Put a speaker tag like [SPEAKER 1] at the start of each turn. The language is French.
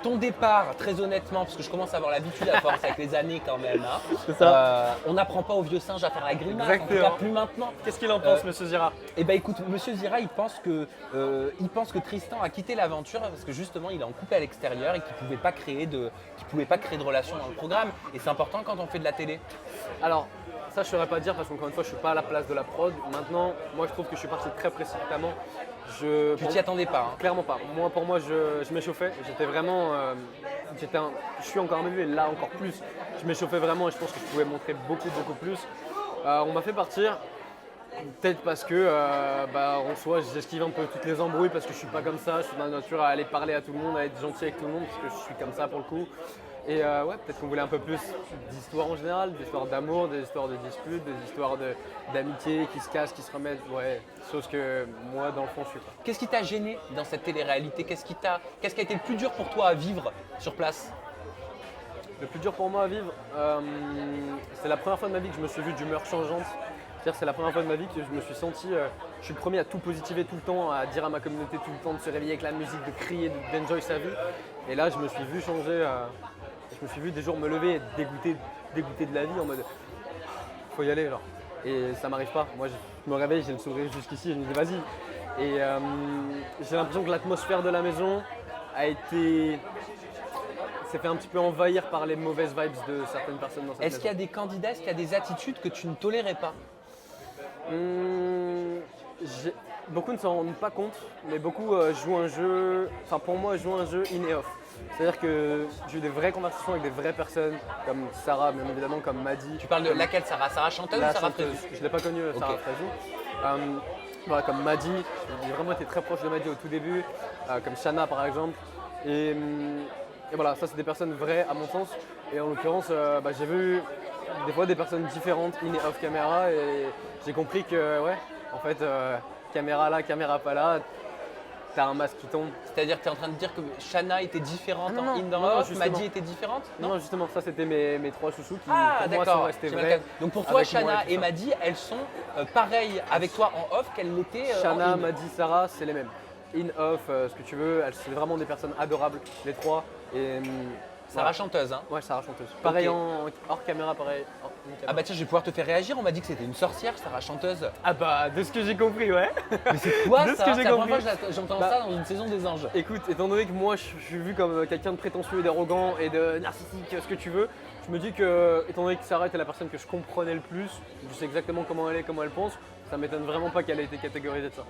[SPEAKER 1] ton départ, très honnêtement, parce que je commence à avoir l'habitude à force avec les années quand même, hein,
[SPEAKER 2] C'est ça.
[SPEAKER 1] on n'apprend pas aux vieux singes à faire la grimace, en tout cas
[SPEAKER 2] Exactement.
[SPEAKER 1] plus maintenant.
[SPEAKER 2] Qu'est-ce qu'il en pense, monsieur Zira?
[SPEAKER 1] Eh ben écoute, Monsieur Zira, il pense que Tristan a quitté l'aventure parce que justement il est en couple à l'extérieur et qu'il pouvait pas créer de relation dans le programme. Et c'est important quand on fait de la télé.
[SPEAKER 2] Alors, ça je ne saurais pas dire parce qu'encore une fois, je ne suis pas à la place de la prod. Maintenant, moi je trouve que je suis parti très précipitamment.
[SPEAKER 1] Tu t'y attendais pas, hein.
[SPEAKER 2] Clairement pas. Pour moi, je m'échauffais. J'étais vraiment. Je suis encore un bébé, là encore plus. Je m'échauffais vraiment et je pense que je pouvais montrer beaucoup plus. On m'a fait partir. Peut-être parce que en soi j'esquive un peu toutes les embrouilles parce que je suis pas comme ça, je suis dans la nature à aller parler à tout le monde, à être gentil avec tout le monde parce que je suis comme ça pour le coup. Et ouais, peut-être qu'on voulait un peu plus d'histoire en général, d'histoires d'amour, des histoires de disputes, des histoires d'amitié qui se cassent, qui se remettent, ouais, chose que moi dans le fond je suis pas.
[SPEAKER 1] Qu'est-ce qui t'a gêné dans cette télé-réalité? Qu'est-ce qui a été le plus dur pour toi à vivre sur place?
[SPEAKER 2] Le plus dur pour moi à vivre, c'est la première fois de ma vie que je me suis vu d'humeur changeante. C'est-à-dire c'est la première fois de ma vie que je me suis senti, je suis le premier à tout positiver tout le temps, à dire à ma communauté tout le temps de se réveiller avec la musique, de crier, d'enjoy sa vie. Et là je me suis vu changer, je me suis vu des jours me lever et être dégoûté de la vie en mode faut y aller genre. Et ça m'arrive pas, moi je me réveille, j'ai le sourire jusqu'ici et je me dis vas-y. Et j'ai l'impression que l'atmosphère de la maison s'est fait un petit peu envahir par les mauvaises vibes de certaines personnes dans cette maison.
[SPEAKER 1] Est-ce qu'il y a des candidats, est-ce qu'il y a des attitudes que tu ne tolérais pas?
[SPEAKER 2] Beaucoup ne s'en rendent pas compte, mais beaucoup jouent un jeu, enfin pour moi jouent un jeu in et off. C'est-à-dire que j'ai eu des vraies conversations avec des vraies personnes, comme Sarah, bien évidemment, comme Maddy.
[SPEAKER 1] Tu parles de laquelle, Sarah? Sarah chanteuse ou Sarah Fréjus?
[SPEAKER 2] Je ne l'ai pas connue, Sarah
[SPEAKER 1] Ok.
[SPEAKER 2] Fréjus. Voilà, comme Maddy, j'ai vraiment été très proche de Maddy au tout début, comme Shanna par exemple. Et voilà, ça c'est des personnes vraies à mon sens. Et en l'occurrence, j'ai vu des fois des personnes différentes in et off caméra et j'ai compris que ouais, en fait, caméra là, caméra pas là, t'as un masque qui tombe.
[SPEAKER 1] C'est-à-dire que tu es en train de dire que Shanna était différente
[SPEAKER 2] Ah non,
[SPEAKER 1] en in dans
[SPEAKER 2] non,
[SPEAKER 1] off,
[SPEAKER 2] justement.
[SPEAKER 1] Maddy était différente?
[SPEAKER 2] Non, justement, ça c'était mes trois chouchous qui
[SPEAKER 1] Ah
[SPEAKER 2] pour moi sont
[SPEAKER 1] d'accord.
[SPEAKER 2] restés
[SPEAKER 1] J'ai mal
[SPEAKER 2] vrais.
[SPEAKER 1] capté. Donc pour toi,
[SPEAKER 2] avec moi
[SPEAKER 1] Shanna
[SPEAKER 2] tout
[SPEAKER 1] et
[SPEAKER 2] ça.
[SPEAKER 1] Maddy, elles sont pareilles avec toi en off qu'elles l'étaient en
[SPEAKER 2] Shanna,
[SPEAKER 1] in.
[SPEAKER 2] Maddy, Sarah, c'est les mêmes. In, off, ce que tu veux, c'est vraiment des personnes adorables, les trois. Et
[SPEAKER 1] Sarah chanteuse, hein?
[SPEAKER 2] ouais, Sarah chanteuse. Pareil
[SPEAKER 1] Ok.
[SPEAKER 2] hors caméra, pareil.
[SPEAKER 1] Ah bah tiens, je vais pouvoir te faire réagir. On m'a dit que c'était une sorcière, Sarah chanteuse.
[SPEAKER 2] Ah bah, de ce que j'ai compris, ouais.
[SPEAKER 1] Mais c'est quoi
[SPEAKER 2] De ce
[SPEAKER 1] ça?
[SPEAKER 2] que
[SPEAKER 1] C'est
[SPEAKER 2] j'ai
[SPEAKER 1] la première
[SPEAKER 2] compris.
[SPEAKER 1] fois que j'entends
[SPEAKER 2] Bah,
[SPEAKER 1] ça dans une saison des anges.
[SPEAKER 2] Écoute, étant donné que moi je suis vu comme quelqu'un de prétentieux et d'arrogant et de narcissique, ce que tu veux, je me dis que, étant donné que Sarah était la personne que je comprenais le plus, je sais exactement comment elle est, comment elle pense, ça m'étonne vraiment pas qu'elle ait été catégorisée de ça.